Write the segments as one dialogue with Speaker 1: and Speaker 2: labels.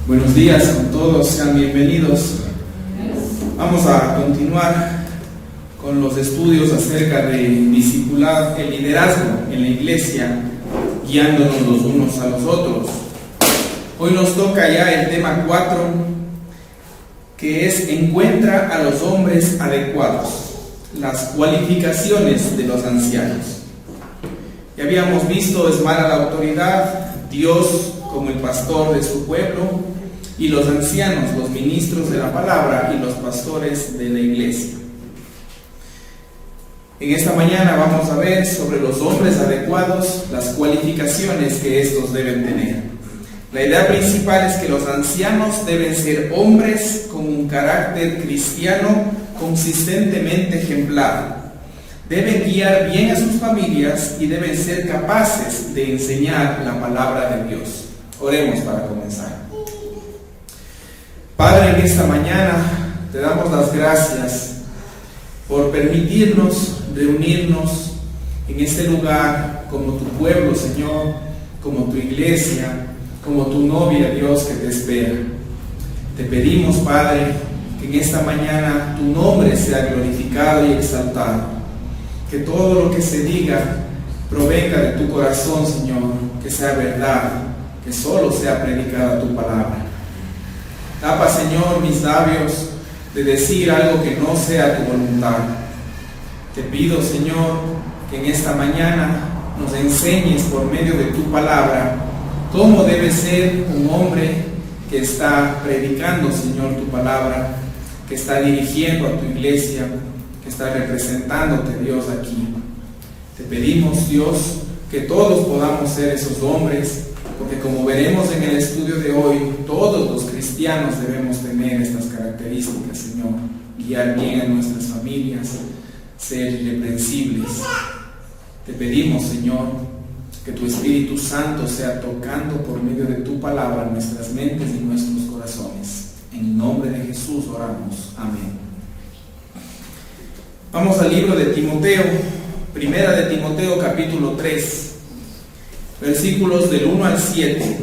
Speaker 1: Buenos días con todos, sean bienvenidos. Vamos a continuar con los estudios acerca de discipulado, el liderazgo en la iglesia, guiándonos los unos a los otros. Hoy nos toca ya el tema 4, que es encuentra a los hombres adecuados, las cualificaciones de los ancianos. Ya habíamos visto, es mala la autoridad, Dios como el pastor de su pueblo, y los ancianos, los ministros de la palabra y los pastores de la iglesia. En esta mañana vamos a ver sobre los hombres adecuados, las cualificaciones que estos deben tener. La idea principal es que los ancianos deben ser hombres con un carácter cristiano consistentemente ejemplar. Deben guiar bien a sus familias y deben ser capaces de enseñar la palabra de Dios. Oremos para comenzar. Padre, en esta mañana te damos las gracias por permitirnos reunirnos en este lugar como tu pueblo, Señor, como tu iglesia, como tu novia, Dios, que te espera. Te pedimos, Padre, que en esta mañana tu nombre sea glorificado y exaltado. Que todo lo que se diga provenga de tu corazón, Señor, que sea verdad, que solo sea predicada tu palabra. Tapa, Señor, mis labios de decir algo que no sea tu voluntad. Te pido, Señor, que en esta mañana nos enseñes por medio de tu palabra cómo debe ser un hombre que está predicando, Señor, tu palabra, que está dirigiendo a tu iglesia, que está representándote, Dios, aquí. Te pedimos, Dios, que todos podamos ser esos hombres, porque como veremos en el estudio de hoy, todos los cristianos debemos tener estas características, Señor. Guiar bien a nuestras familias, ser irreprensibles. Te pedimos, Señor, que tu Espíritu Santo sea tocando por medio de tu palabra en nuestras mentes y nuestros corazones. En el nombre de Jesús oramos. Amén. Vamos al libro de Timoteo, primera de Timoteo capítulo 3. Versículos del 1 al 7.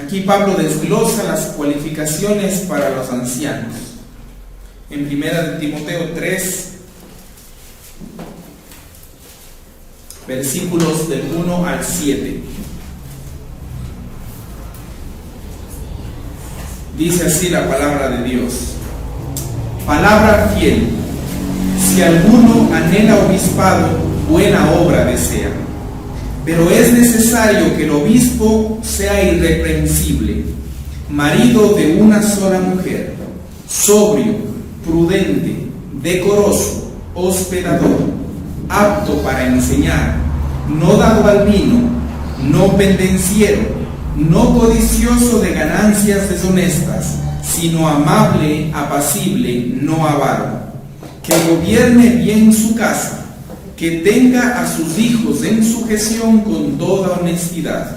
Speaker 1: Aquí Pablo desglosa las cualificaciones para los ancianos. En primera de Timoteo 3, versículos del 1 al 7. Dice así la palabra de Dios. Palabra fiel. Si alguno anhela obispado, buena obra desea. Pero es necesario que el obispo sea irreprensible, marido de una sola mujer, sobrio, prudente, decoroso, hospedador, apto para enseñar, no dado al vino, no pendenciero, no codicioso de ganancias deshonestas, sino amable, apacible, no avaro, que gobierne bien su casa, que tenga a sus hijos en sujeción con toda honestidad.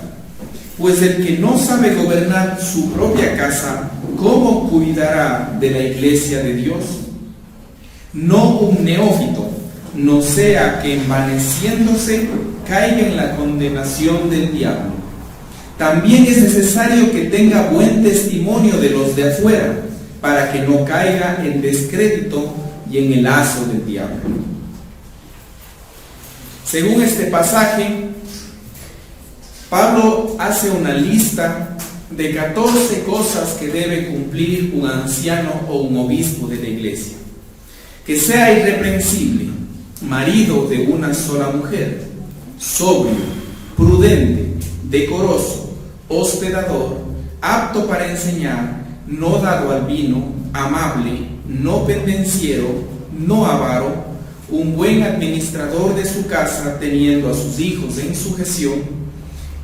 Speaker 1: Pues el que no sabe gobernar su propia casa, ¿cómo cuidará de la iglesia de Dios? No un neófito, no sea que envaneciéndose caiga en la condenación del diablo. También es necesario que tenga buen testimonio de los de afuera, para que no caiga en descrédito y en el lazo del diablo. Según este pasaje, Pablo hace una lista de 14 cosas que debe cumplir un anciano o un obispo de la iglesia. Que sea irreprensible, marido de una sola mujer, sobrio, prudente, decoroso, hospedador, apto para enseñar, no dado al vino, amable, no pendenciero, no avaro, un buen administrador de su casa, teniendo a sus hijos en sujeción,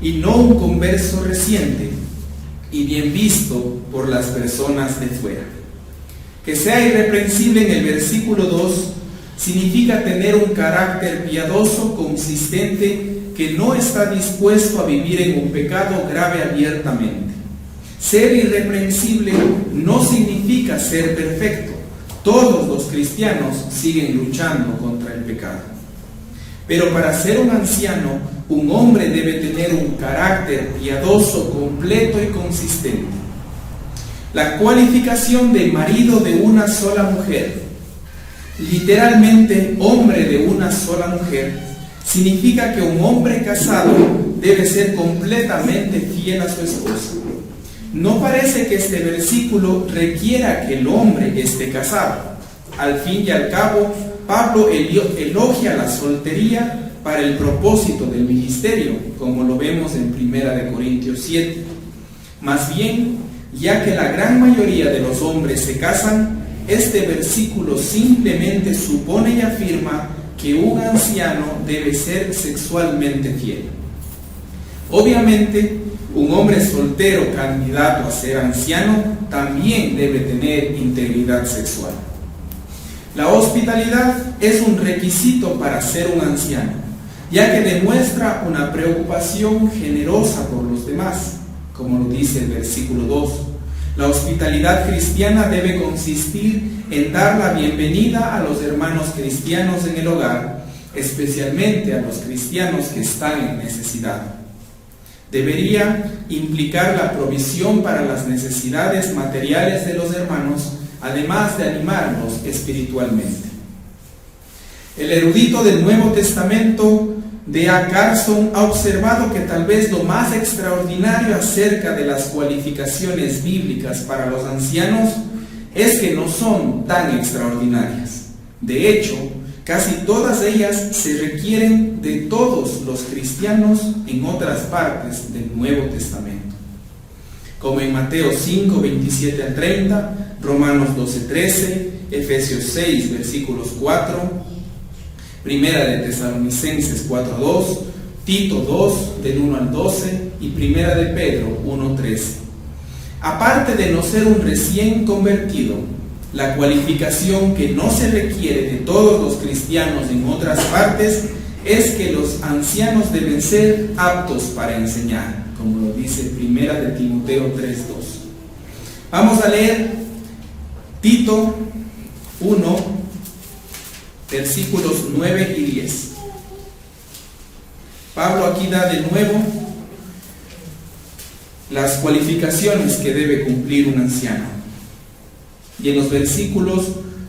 Speaker 1: y no un converso reciente y bien visto por las personas de fuera. Que sea irreprensible en el versículo 2 significa tener un carácter piadoso, consistente, que no está dispuesto a vivir en un pecado grave abiertamente. Ser irreprensible no significa ser perfecto. Todos los cristianos siguen luchando contra el pecado. Pero para ser un anciano, un hombre debe tener un carácter piadoso, completo y consistente. La cualificación de marido de una sola mujer, literalmente hombre de una sola mujer, significa que un hombre casado debe ser completamente fiel a su esposa. No parece que este versículo requiera que el hombre esté casado. Al fin y al cabo, Pablo elogia la soltería para el propósito del ministerio, como lo vemos en 1 Corintios 7. Más bien, ya que la gran mayoría de los hombres se casan, este versículo simplemente supone y afirma que un anciano debe ser sexualmente fiel. Obviamente, un hombre soltero candidato a ser anciano también debe tener integridad sexual. La hospitalidad es un requisito para ser un anciano, ya que demuestra una preocupación generosa por los demás, como lo dice el versículo 2. La hospitalidad cristiana debe consistir en dar la bienvenida a los hermanos cristianos en el hogar, especialmente a los cristianos que están en necesidad. Debería implicar la provisión para las necesidades materiales de los hermanos, además de animarlos espiritualmente. El erudito del Nuevo Testamento, D.A. Carson, ha observado que tal vez lo más extraordinario acerca de las cualificaciones bíblicas para los ancianos es que no son tan extraordinarias. De hecho, casi todas ellas se requieren de todos los cristianos en otras partes del Nuevo Testamento, como en Mateo 5, 27 al 30, Romanos 12, 13, Efesios 6, versículos 4, Primera de Tesalonicenses 4, 2, Tito 2, del 1 al 12, y Primera de Pedro 1, 13. Aparte de no ser un recién convertido, la cualificación que no se requiere de todos los cristianos en otras partes es que los ancianos deben ser aptos para enseñar, como lo dice Primera de Timoteo 3:2. Vamos a leer Tito 1, versículos 9 y 10. Pablo aquí da de nuevo las cualificaciones que debe cumplir un anciano. Y en los versículos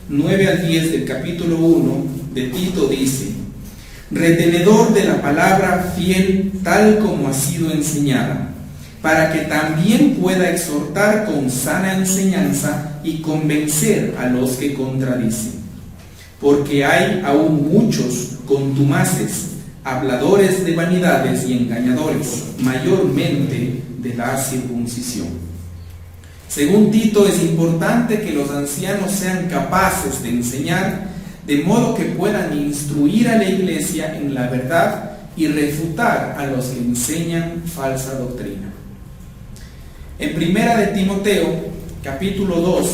Speaker 1: 9 al 10 del capítulo 1 de Tito dice: retenedor de la palabra, fiel tal como ha sido enseñada, para que también pueda exhortar con sana enseñanza y convencer a los que contradicen. Porque hay aún muchos contumaces, habladores de vanidades y engañadores, mayormente de la circuncisión. Según Tito, es importante que los ancianos sean capaces de enseñar, de modo que puedan instruir a la iglesia en la verdad y refutar a los que enseñan falsa doctrina. En Primera de Timoteo, capítulo 2,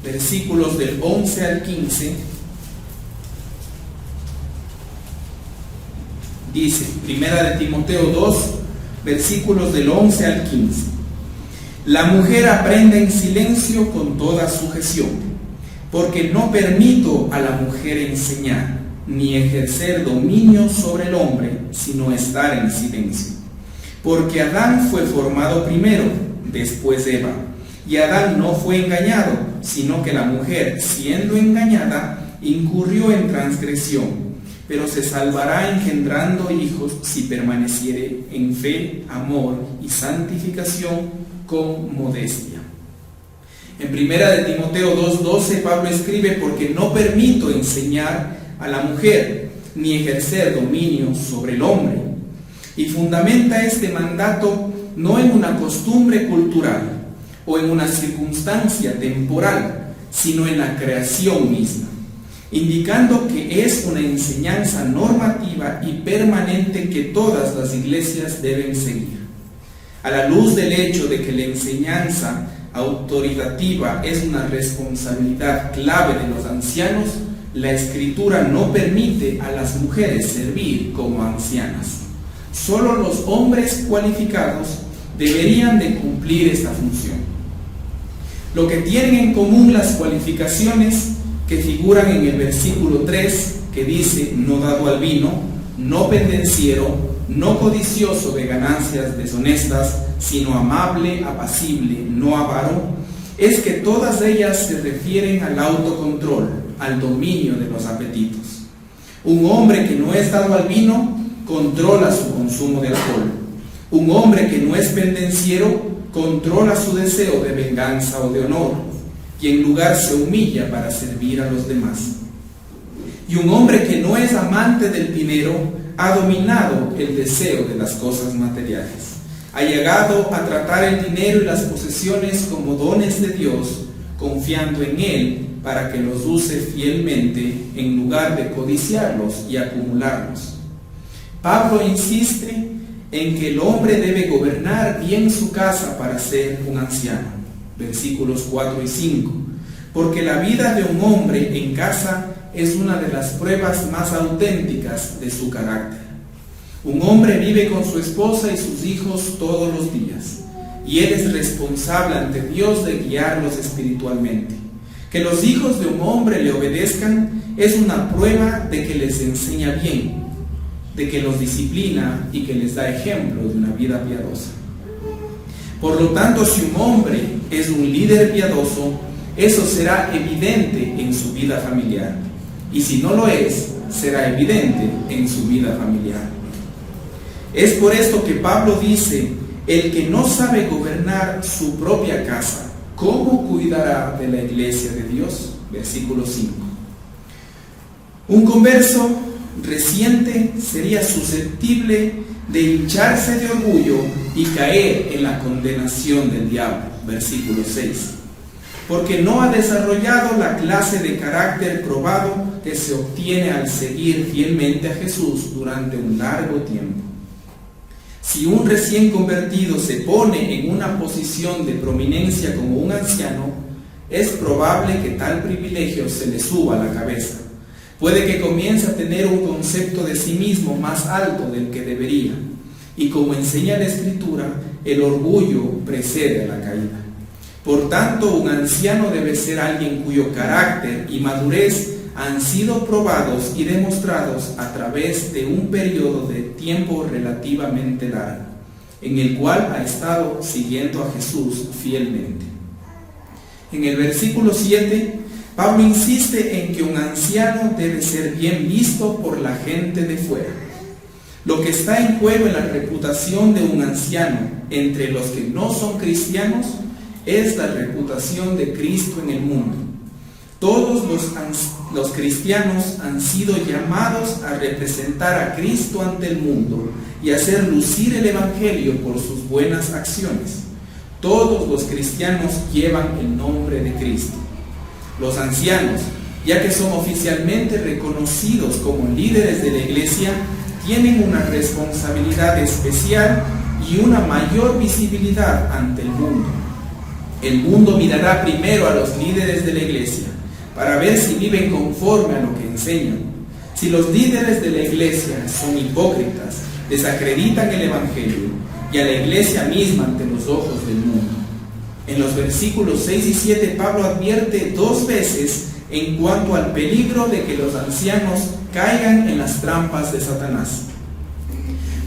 Speaker 1: versículos del 11 al 15, dice, Primera de Timoteo 2, versículos del 11 al 15: la mujer aprende en silencio con toda sujeción, porque no permito a la mujer enseñar, ni ejercer dominio sobre el hombre, sino estar en silencio. Porque Adán fue formado primero, después Eva, y Adán no fue engañado, sino que la mujer, siendo engañada, incurrió en transgresión, pero se salvará engendrando hijos si permaneciere en fe, amor y santificación con modestia. En Primera de Timoteo 2:12 Pablo escribe: porque no permito enseñar a la mujer, ni ejercer dominio sobre el hombre. Y fundamenta este mandato no en una costumbre cultural o en una circunstancia temporal, sino en la creación misma, indicando que es una enseñanza normativa y permanente que todas las iglesias deben seguir. A la luz del hecho de que la enseñanza autoritativa es una responsabilidad clave de los ancianos, la Escritura no permite a las mujeres servir como ancianas. Solo los hombres cualificados deberían de cumplir esta función. Lo que tienen en común las cualificaciones que figuran en el versículo 3, que dice: no dado al vino, no pendenciero, no codicioso de ganancias deshonestas, sino amable, apacible, no avaro, es que todas ellas se refieren al autocontrol, al dominio de los apetitos. Un hombre que no es dado al vino, controla su consumo de alcohol. Un hombre que no es pendenciero, controla su deseo de venganza o de honor, y en lugar se humilla para servir a los demás. Y un hombre que no es amante del dinero, ha dominado el deseo de las cosas materiales. Ha llegado a tratar el dinero y las posesiones como dones de Dios, confiando en Él para que los use fielmente en lugar de codiciarlos y acumularlos. Pablo insiste en que el hombre debe gobernar bien su casa para ser un anciano. Versículos 4 y 5. Porque la vida de un hombre en casa es una de las pruebas más auténticas de su carácter. Un hombre vive con su esposa y sus hijos todos los días, y él es responsable ante Dios de guiarlos espiritualmente. Que los hijos de un hombre le obedezcan es una prueba de que les enseña bien, de que los disciplina y que les da ejemplo de una vida piadosa. Por lo tanto, si un hombre es un líder piadoso, eso será evidente en su vida familiar. Y si no lo es, será evidente en su vida familiar. Es por esto que Pablo dice: el que no sabe gobernar su propia casa, ¿cómo cuidará de la iglesia de Dios? Versículo 5. Un converso reciente sería susceptible de hincharse de orgullo y caer en la condenación del diablo. Versículo 6. Porque no ha desarrollado la clase de carácter probado que se obtiene al seguir fielmente a Jesús durante un largo tiempo. Si un recién convertido se pone en una posición de prominencia como un anciano, es probable que tal privilegio se le suba a la cabeza. Puede que comience a tener un concepto de sí mismo más alto del que debería. Y como enseña la Escritura, el orgullo precede a la caída. Por tanto, un anciano debe ser alguien cuyo carácter y madurez han sido probados y demostrados a través de un periodo de tiempo relativamente largo, en el cual ha estado siguiendo a Jesús fielmente. En el versículo 7, Pablo insiste en que un anciano debe ser bien visto por la gente de fuera. Lo que está en juego en la reputación de un anciano entre los que no son cristianos es la reputación de Cristo en el mundo. Todos los cristianos han sido llamados a representar a Cristo ante el mundo y hacer lucir el Evangelio por sus buenas acciones. Todos los cristianos llevan el nombre de Cristo. Los ancianos, ya que son oficialmente reconocidos como líderes de la iglesia, tienen una responsabilidad especial y una mayor visibilidad ante el mundo. El mundo mirará primero a los líderes de la iglesia para ver si viven conforme a lo que enseñan. Si los líderes de la iglesia son hipócritas, desacreditan el Evangelio y a la iglesia misma ante los ojos del mundo. En los versículos 6 y 7 Pablo advierte 2 veces en cuanto al peligro de que los ancianos caigan en las trampas de Satanás.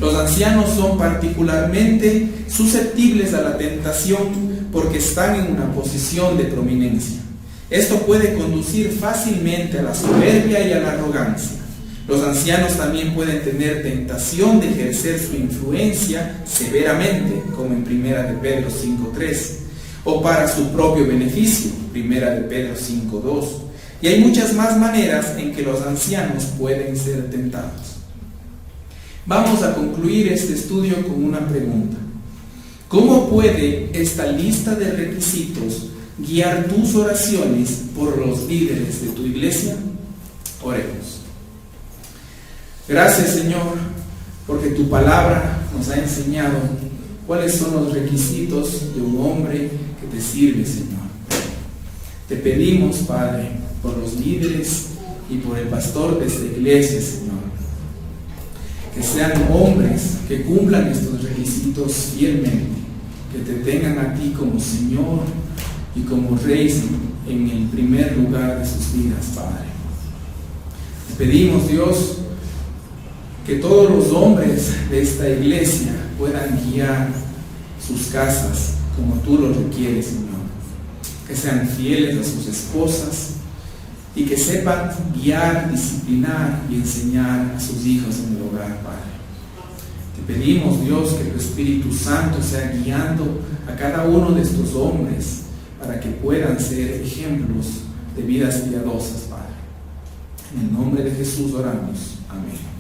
Speaker 1: Los ancianos son particularmente susceptibles a la tentación porque están en una posición de prominencia. Esto puede conducir fácilmente a la soberbia y a la arrogancia. Los ancianos también pueden tener tentación de ejercer su influencia severamente, como en 1 de Pedro 5:3, o para su propio beneficio, 1 de Pedro 5:2. Y hay muchas más maneras en que los ancianos pueden ser tentados. Vamos a concluir este estudio con una pregunta. ¿Cómo puede esta lista de requisitos guiar tus oraciones por los líderes de tu iglesia? Oremos. Gracias, Señor, porque tu palabra nos ha enseñado cuáles son los requisitos de un hombre que te sirve, Señor. Te pedimos, Padre, por los líderes y por el pastor de esta iglesia, Señor, que sean hombres que cumplan estos requisitos fielmente, que te tengan a ti como Señor y como Rey en el primer lugar de sus vidas, Padre. Te pedimos, Dios, que todos los hombres de esta iglesia puedan guiar sus casas como tú lo requieres, Señor. Que sean fieles a sus esposas y que sepan guiar, disciplinar y enseñar a sus hijos en el hogar, Padre. Te pedimos, Dios, que tu Espíritu Santo sea guiando a cada uno de estos hombres para que puedan ser ejemplos de vidas piadosas, Padre. En el nombre de Jesús oramos. Amén.